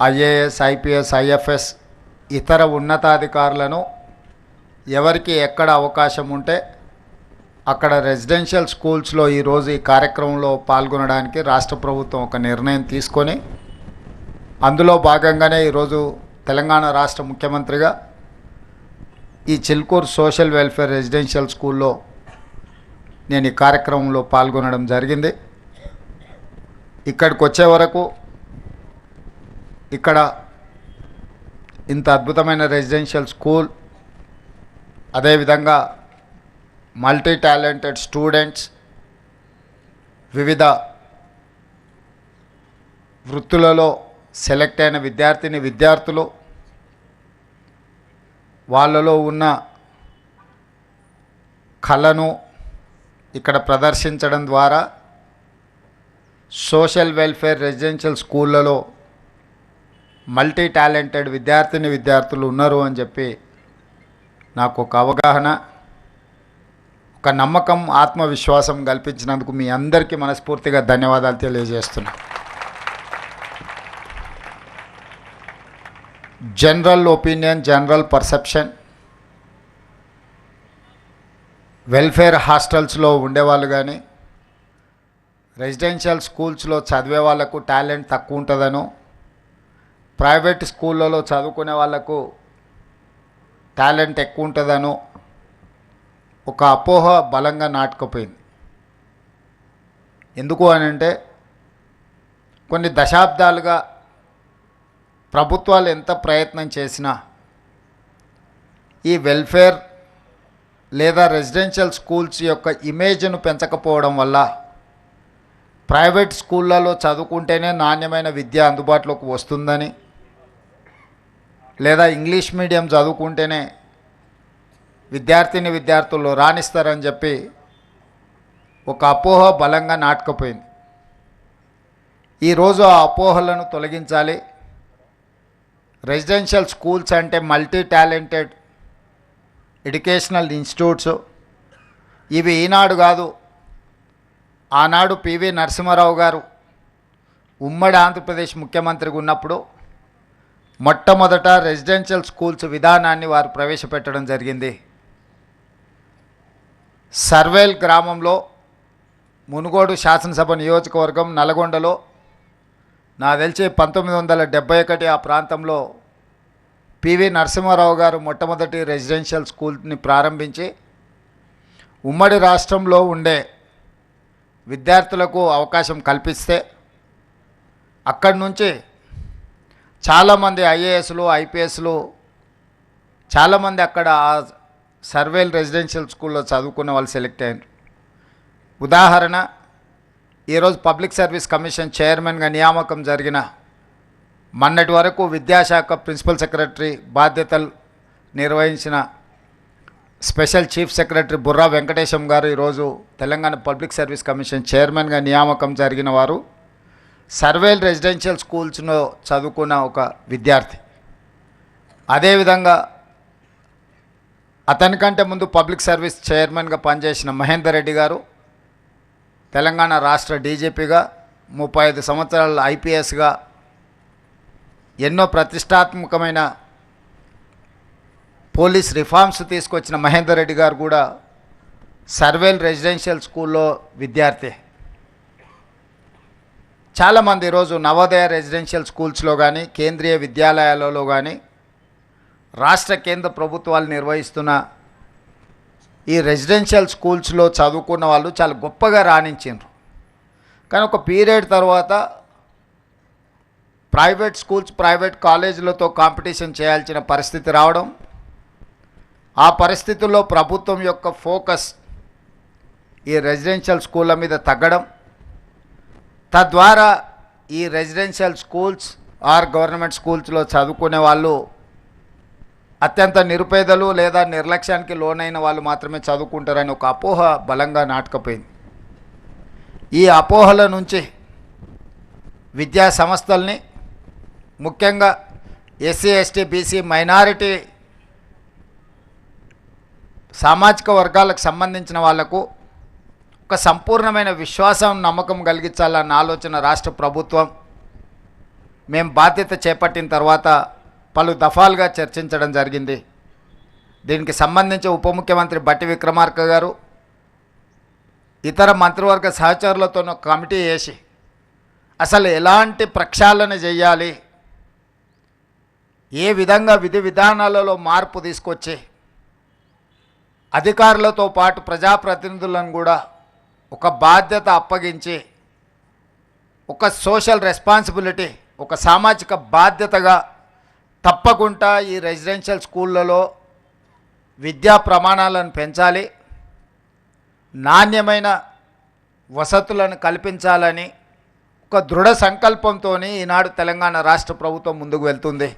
IAS, IPS, IFS ఇతర ఉన్నతాధికారులను ఎవరికి ఎక్కడ అవకాశం ఉంటే అక్కడ రెసిడెన్షియల్ స్కూల్స్లో ఈరోజు ఈ కార్యక్రమంలో పాల్గొనడానికి రాష్ట్ర ప్రభుత్వం ఒక నిర్ణయం తీసుకొని అందులో భాగంగానే ఈరోజు తెలంగాణ రాష్ట్ర ముఖ్యమంత్రిగా ఈ చిల్కూరు సోషల్ వెల్ఫేర్ రెసిడెన్షియల్ స్కూల్లో నేను ఈ కార్యక్రమంలో పాల్గొనడం జరిగింది. ఇక్కడికి వచ్చే వరకు ఇక్కడ ఇంత అద్భుతమైన రెసిడెన్షియల్ స్కూల్, అదేవిధంగా మల్టీ టాలెంటెడ్ స్టూడెంట్స్, వివిధ వృత్తులలో సెలెక్ట్ అయిన విద్యార్థులు వాళ్ళలో ఉన్న కళను ఇక్కడ ప్రదర్శించడం ద్వారా సోషల్ వెల్ఫేర్ రెసిడెన్షియల్ స్కూళ్ళలో మల్టీ టాలెంటెడ్ విద్యార్థులు ఉన్నారు అని చెప్పి నాకు ఒక అవగాహన, ఒక నమ్మకం, ఆత్మవిశ్వాసం కల్పించినందుకు మీ అందరికీ మనస్ఫూర్తిగా ధన్యవాదాలు తెలియజేస్తున్నాను. General opinion, general perception, welfare హాస్టల్స్లో ఉండేవాళ్ళు కానీ రెసిడెన్షియల్ స్కూల్స్లో చదివే వాళ్ళకు టాలెంట్ తక్కువ ఉంటుందనో, ప్రైవేట్ స్కూళ్ళలో చదువుకునే వాళ్ళకు టాలెంట్ ఎక్కువ ఉంటుందనో ఒక అపోహ బలంగా నాటుకుపోయింది. ఎందుకు అని అంటే కొన్ని దశాబ్దాలుగా ప్రభుత్వాలు ఎంత ప్రయత్నం చేసినా ఈ వెల్ఫేర్ లేదా రెసిడెన్షియల్ స్కూల్స్ యొక్క ఇమేజ్ను పెంచకపోవడం వల్ల ప్రైవేట్ స్కూళ్ళలో చదువుకుంటేనే నాణ్యమైన విద్య అందుబాటులోకి వస్తుందని, లేదా ఇంగ్లీష్ మీడియం చదువుకుంటేనే విద్యార్థులు రాణిస్తారని చెప్పి ఒక అపోహ బలంగా నాటుకుపోయింది. ఈరోజు ఆ అపోహలను తొలగించాలి. రెసిడెన్షియల్ స్కూల్స్ అంటే మల్టీ టాలెంటెడ్ ఎడ్యుకేషనల్ ఇన్స్టిట్యూట్స్. ఇవి ఈనాడు కాదు, ఆనాడు పివి నరసింహారావు గారు ఉమ్మడి ఆంధ్రప్రదేశ్ ముఖ్యమంత్రిగా ఉన్నప్పుడు మొట్టమొదట రెసిడెన్షియల్ స్కూల్స్ విధానాన్ని వారు ప్రవేశపెట్టడం జరిగింది. సర్వేల్ గ్రామంలో, మునుగోడు శాసనసభ నియోజకవర్గం, నల్గొండలో నాకు తెలిసి 1971 ఆ ప్రాంతంలో పివి నరసింహారావు గారు మొట్టమొదటి రెసిడెన్షియల్ స్కూల్ని ప్రారంభించి ఉమ్మడి రాష్ట్రంలో ఉండే విద్యార్థులకు అవకాశం కల్పిస్తే అక్కడి నుంచి చాలామంది ఐఏఎస్లు, ఐపీఎస్లు చాలామంది అక్కడ సర్వేల్ రెసిడెన్షియల్ స్కూల్లో చదువుకున్న వాళ్ళు సెలెక్ట్ అయ్యారు. ఉదాహరణ, ఈరోజు పబ్లిక్ సర్వీస్ కమిషన్ చైర్మన్గా నియామకం జరిగిన మొన్నటి వరకు విద్యాశాఖ ప్రిన్సిపల్ సెక్రటరీ బాధ్యతలు నిర్వహించిన special chief secretary Burra Venkatesham garu ఈరోజు తెలంగాణ పబ్లిక్ సర్వీస్ కమిషన్ చైర్మన్గా నియామకం జరిగిన వారు సర్వేల్ రెసిడెన్షియల్ స్కూల్స్లో చదువుకున్న ఒక విద్యార్థి. అదేవిధంగా అతనికంటే ముందు పబ్లిక్ సర్వీస్ చైర్మన్గా పనిచేసిన మహేందర్ రెడ్డి గారు తెలంగాణ రాష్ట్ర డీజీపీగా 35 సంవత్సరాల ఐపీఎస్గా ఎన్నో ప్రతిష్టాత్మకమైన పోలీస్ రిఫార్మ్స్ తీసుకొచ్చిన మహేందర్ రెడ్డి గారు కూడా సర్వేల్ రెసిడెన్షియల్ స్కూల్లో విద్యార్థి. చాలామంది ఈరోజు నవోదయ రెసిడెన్షియల్ స్కూల్స్లో కానీ, కేంద్రీయ విద్యాలయాలలో కానీ రాష్ట్ర కేంద్ర ప్రభుత్వాలు నిర్వహిస్తున్న ఈ రెసిడెన్షియల్ స్కూల్స్లో చదువుకున్న వాళ్ళు చాలా గొప్పగా రాణించారు. కానీ ఒక పీరియడ్ తర్వాత ప్రైవేట్ స్కూల్స్, ప్రైవేట్ కాలేజీలతో కాంపిటీషన్ చేయాల్సిన పరిస్థితి రావడం, ఆ పరిస్థితుల్లో ప్రభుత్వం యొక్క ఫోకస్ ఈ రెసిడెన్షియల్ స్కూళ్ళ మీద తగ్గడం, తద్వారా ఈ రెసిడెన్షియల్ స్కూల్స్ ఆర్ గవర్నమెంట్ స్కూల్స్లో చదువుకునే వాళ్ళు అత్యంత నిరుపేదలు లేదా నిర్లక్ష్యానికి లోనైన వాళ్ళు మాత్రమే చదువుకుంటారని ఒక అపోహ బలంగా నాటుకుపోయింది. ఈ అపోహల నుంచి విద్యా సంస్థల్ని, ముఖ్యంగా ఎస్సీ, ఎస్టీ, బీసీ, మైనారిటీ సామాజిక వర్గాలకు సంబంధించిన వాళ్లకు ఒక సంపూర్ణమైన విశ్వాసం, నమ్మకం కలిగించాలన్న ఆలోచన రాష్ట్ర ప్రభుత్వం మేము బాధ్యత చేపట్టిన తర్వాత పలు దఫాలుగా చర్చించడం జరిగింది. దీనికి సంబంధించి ఉప ముఖ్యమంత్రి బట్టి విక్రమార్క గారు ఇతర మంత్రివర్గ సహచరులతో కమిటీ వేసి అసలు ఎలాంటి ప్రక్షాళన చేయాలి, ఏ విధంగా విధి విధానాలలో మార్పు తీసుకొచ్చి అధికారులతో పాటు ప్రజాప్రతినిధులను కూడా ఒక బాధ్యత అప్పగించి ఒక సోషల్ రెస్పాన్సిబిలిటీ, ఒక సామాజిక బాధ్యతగా తప్పకుండా ఈ రెసిడెన్షియల్ స్కూళ్ళలో విద్యా ప్రమాణాలను పెంచాలి, నాణ్యమైన వసతులను కల్పించాలని ఒక దృఢ సంకల్పంతో ఈనాడు తెలంగాణ రాష్ట్ర ప్రభుత్వం ముందుకు వెళ్తుంది.